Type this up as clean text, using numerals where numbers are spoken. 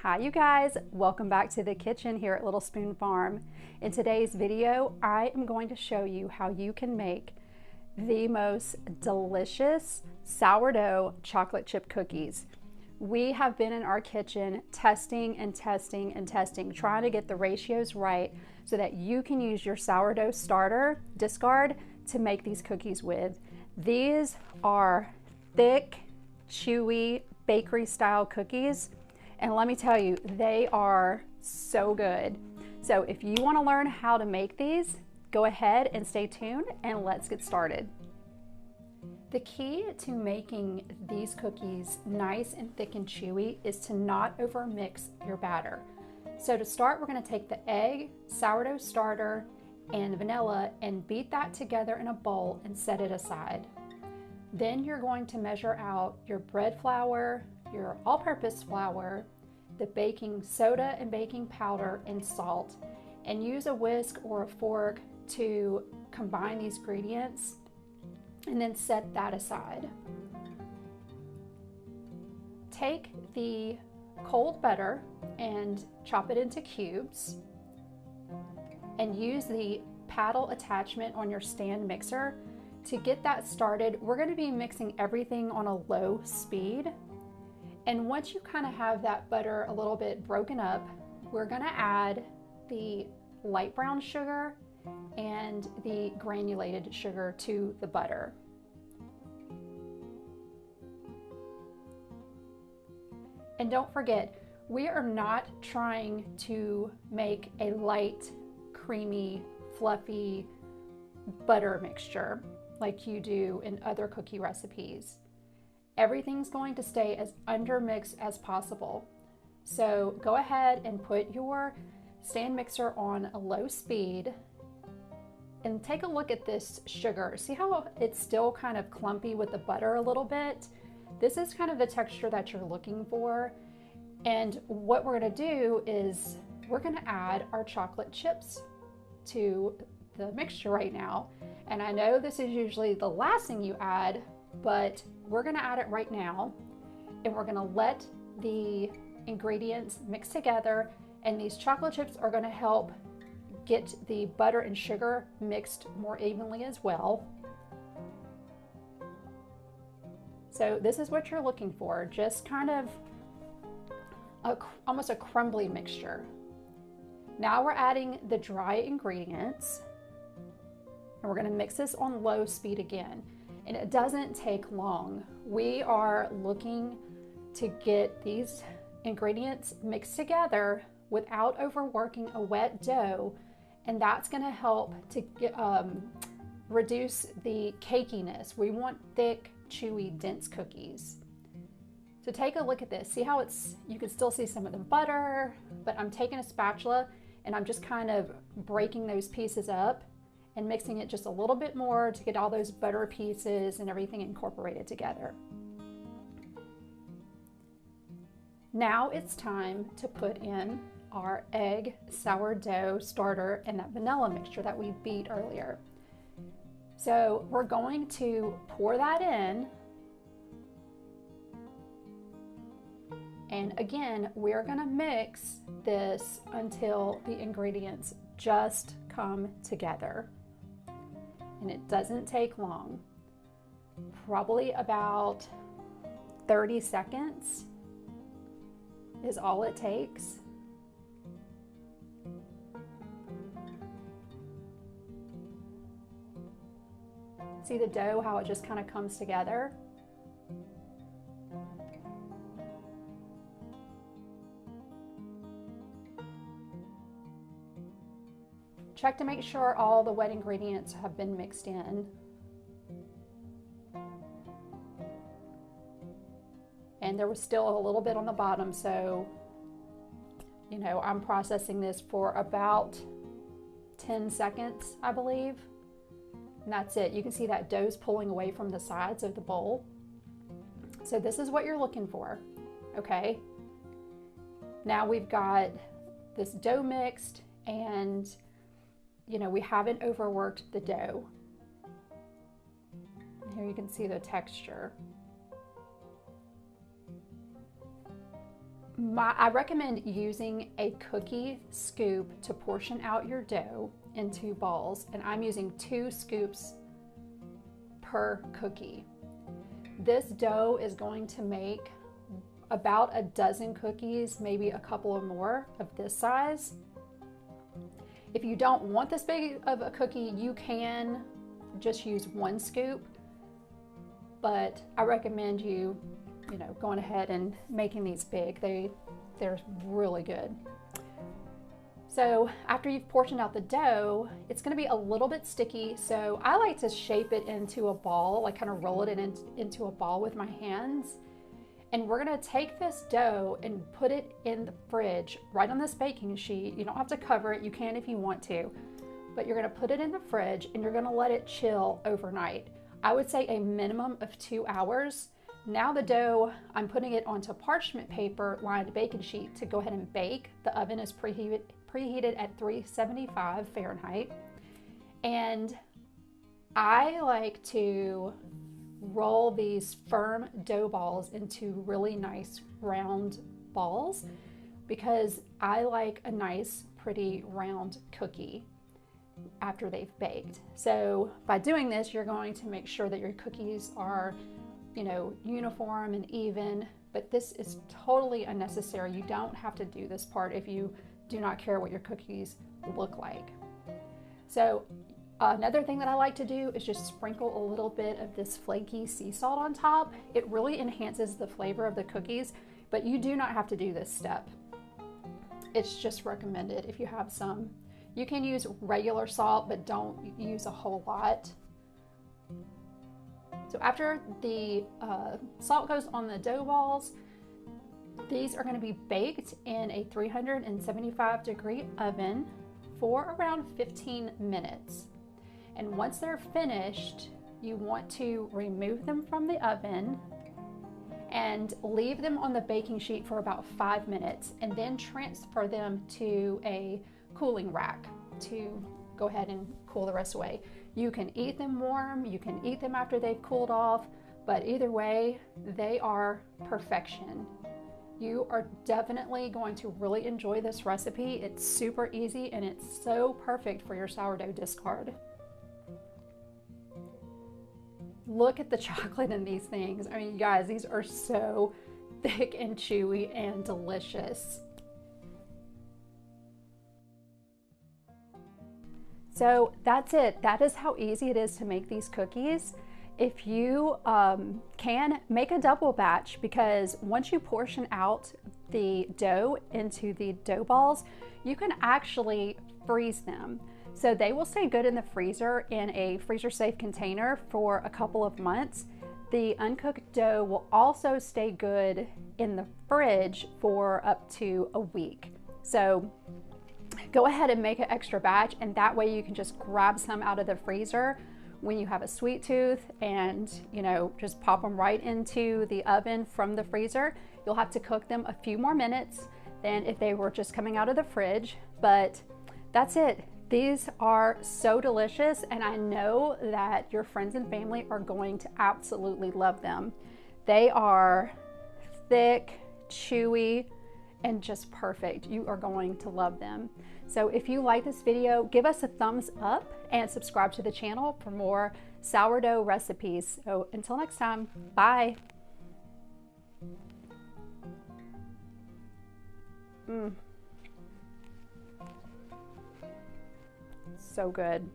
Hi you guys, welcome back to the kitchen here at Little Spoon Farm. In today's video, I am going to show you how you can make the most delicious sourdough chocolate chip cookies. We have been in our kitchen testing and testing and testing, trying to get the ratios right so that you can use your sourdough starter discard to make these cookies with. These are thick, chewy, bakery style cookies. And let me tell you, they are so good. So if you want to learn how to make these, go ahead and stay tuned and let's get started. The key to making these cookies nice and thick and chewy is to not overmix your batter. So to start, we're going to take the egg, sourdough starter, and vanilla and beat that together in a bowl and set it aside. Then you're going to measure out your bread flour, your all-purpose flour, the baking soda and baking powder, and salt, and use a whisk or a fork to combine these ingredients and then set that aside. Take the cold butter and chop it into cubes and use the paddle attachment on your stand mixer to get that started. We're going to be mixing everything on a low speed. And once you kind of have that butter a little bit broken up, we're going to add the light brown sugar and the granulated sugar to the butter. And don't forget, we are not trying to make a light, creamy, fluffy butter mixture like you do in other cookie recipes. Everything's going to stay as undermixed as possible. So go ahead and put your stand mixer on a low speed and take a look at this sugar. See how it's still kind of clumpy with the butter a little bit? This is kind of the texture that you're looking for. And what we're going to do is we're going to add our chocolate chips to the mixture right now. And I know this is usually the last thing you add, but we're going to add it right now, and we're going to let the ingredients mix together, and these chocolate chips are going to help get the butter and sugar mixed more evenly as well. So this is what you're looking for, just kind of almost a crumbly mixture. Now we're adding the dry ingredients, and we're going to mix this on low speed again. And it doesn't take long. We are looking to get these ingredients mixed together without overworking a wet dough, and that's going to help to reduce the cakiness. We want thick, chewy, dense cookies. So take a look at this. See how you can still see some of the butter, but I'm taking a spatula and I'm just kind of breaking those pieces up and mixing it just a little bit more to get all those butter pieces and everything incorporated together. Now it's time to put in our egg, sourdough starter, and that vanilla mixture that we beat earlier. So we're going to pour that in. And again, we're gonna mix this until the ingredients just come together. And it doesn't take long, probably about 30 seconds is all it takes. See the dough, how it just kind of comes together? Check to make sure all the wet ingredients have been mixed in. And there was still a little bit on the bottom, so I'm processing this for about 10 seconds, I believe. And that's it. You can see that dough's pulling away from the sides of the bowl. So this is what you're looking for, okay? Now we've got this dough mixed, and we haven't overworked the dough. Here you can see the texture. I recommend using a cookie scoop to portion out your dough into balls, and I'm using 2 scoops per cookie. This dough is going to make about a dozen cookies, maybe a couple or more of this size. If you don't want this big of a cookie, you can just use 1 scoop, but I recommend you going ahead and making these big. They're really good. So after you've portioned out the dough, it's going to be a little bit sticky. So I like to shape it into a ball, like kind of roll it into a ball with my hands. And we're going to take this dough and put it in the fridge right on this baking sheet. You don't have to cover it. You can if you want to, but you're going to put it in the fridge and you're going to let it chill overnight. I would say a minimum of 2 hours. Now the dough, I'm putting it onto parchment paper lined baking sheet to go ahead and bake. The oven is preheated at 375 Fahrenheit. And I like to roll these firm dough balls into really nice round balls because I like a nice, pretty round cookie after they've baked. So by doing this, you're going to make sure that your cookies are uniform and even, but this is totally unnecessary. You don't have to do this part if you do not care what your cookies look like. So another thing that I like to do is just sprinkle a little bit of this flaky sea salt on top. It really enhances the flavor of the cookies, but you do not have to do this step. It's just recommended if you have some. You can use regular salt, but don't use a whole lot. So after the salt goes on the dough balls, these are going to be baked in a 375-degree oven for around 15 minutes. And once they're finished, you want to remove them from the oven and leave them on the baking sheet for about 5 minutes, and then transfer them to a cooling rack to go ahead and cool the rest away. You can eat them warm, you can eat them after they've cooled off, but either way, they are perfection. You are definitely going to really enjoy this recipe. It's super easy and it's so perfect for your sourdough discard. Look at the chocolate in these things. I mean, guys, these are so thick and chewy and delicious. So that's it. That is how easy it is to make these cookies. If you can, make a double batch, because once you portion out the dough into the dough balls, you can actually freeze them. So they will stay good in the freezer in a freezer safe container for a couple of months. The uncooked dough will also stay good in the fridge for up to a week. So go ahead and make an extra batch, and that way you can just grab some out of the freezer when you have a sweet tooth and just pop them right into the oven from the freezer. You'll have to cook them a few more minutes than if they were just coming out of the fridge, but that's it. These are so delicious, and I know that your friends and family are going to absolutely love them. They are thick, chewy, and just perfect. You are going to love them. So if you like this video, give us a thumbs up and subscribe to the channel for more sourdough recipes. So until next time, bye. So good.